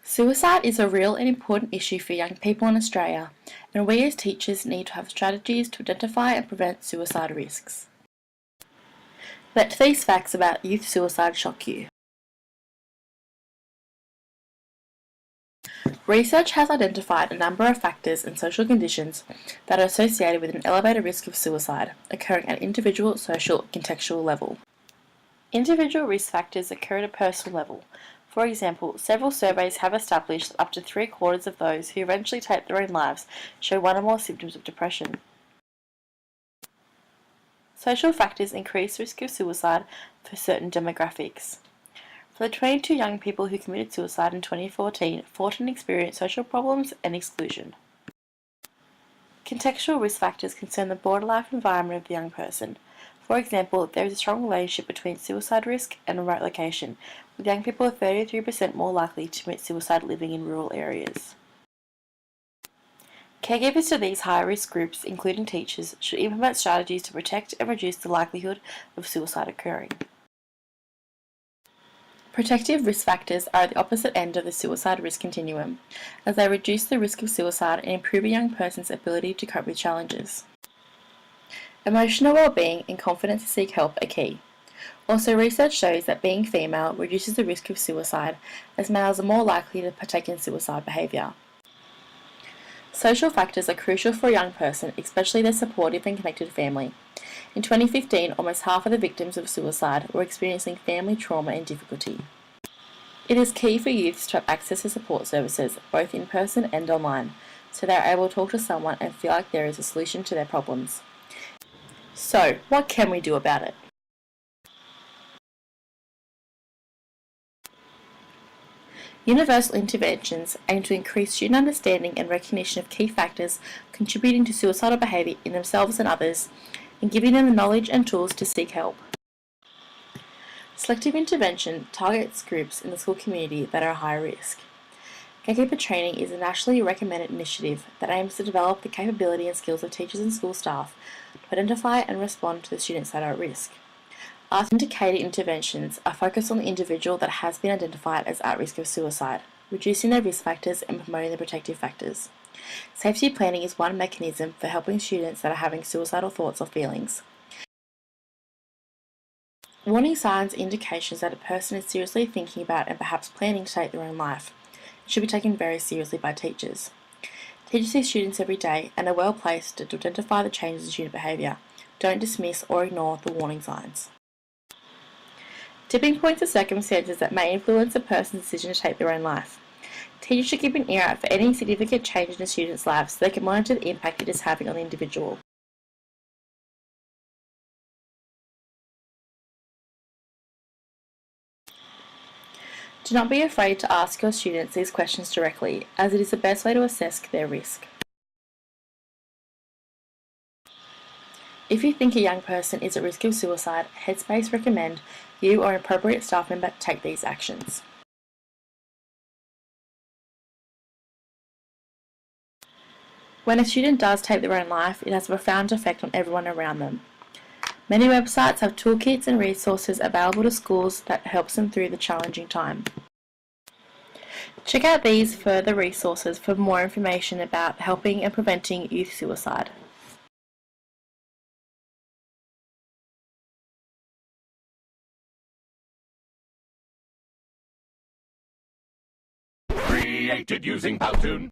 Suicide is a real and important issue for young people in Australia, and we as teachers need to have strategies to identify and prevent suicide risks. Let these facts about youth suicide shock you. Research has identified a number of factors and social conditions that are associated with an elevated risk of suicide, occurring at an individual, social, and contextual level. Individual risk factors occur at a personal level. For example, several surveys have established that up to 3/4 of those who eventually take their own lives show one or more symptoms of depression. Social factors increase risk of suicide for certain demographics. For the 22 young people who committed suicide in 2014, 14 experienced social problems and exclusion. Contextual risk factors concern the broader life environment of the young person. For example, there is a strong relationship between suicide risk and remote location, with young people 33% more likely to commit suicide living in rural areas. Caregivers to these high-risk groups, including teachers, should implement strategies to protect and reduce the likelihood of suicide occurring. Protective risk factors are at the opposite end of the suicide risk continuum, as they reduce the risk of suicide and improve a young person's ability to cope with challenges. Emotional well-being and confidence to seek help are key. Also, research shows that being female reduces the risk of suicide, as males are more likely to partake in suicide behaviour. Social factors are crucial for a young person, especially their supportive and connected family. In 2015, almost half of the victims of suicide were experiencing family trauma and difficulty. It is key for youths to have access to support services, both in person and online, so they are able to talk to someone and feel like there is a solution to their problems. So, what can we do about it? Universal interventions aim to increase student understanding and recognition of key factors contributing to suicidal behaviour in themselves and others, and giving them the knowledge and tools to seek help. Selective intervention targets groups in the school community that are high risk. Gatekeeper training is a nationally recommended initiative that aims to develop the capability and skills of teachers and school staff to identify and respond to the students that are at risk. Indicated interventions are focused on the individual that has been identified as at risk of suicide, reducing their risk factors and promoting the protective factors. Safety planning is one mechanism for helping students that are having suicidal thoughts or feelings. Warning signs are indications that a person is seriously thinking about and perhaps planning to take their own life. It should be taken very seriously by teachers. Teachers see students every day and are well placed to identify the changes in student behaviour. Don't dismiss or ignore the warning signs. Tipping points are circumstances that may influence a person's decision to take their own life. Teachers should keep an ear out for any significant change in a student's life so they can monitor the impact it is having on the individual. Do not be afraid to ask your students these questions directly, as it is the best way to assess their risk. If you think a young person is at risk of suicide, Headspace recommend you or an appropriate staff member take these actions. When a student does take their own life, it has a profound effect on everyone around them. Many websites have toolkits and resources available to schools that helps them through the challenging time. Check out these further resources for more information about helping and preventing youth suicide. Created using Powtoon.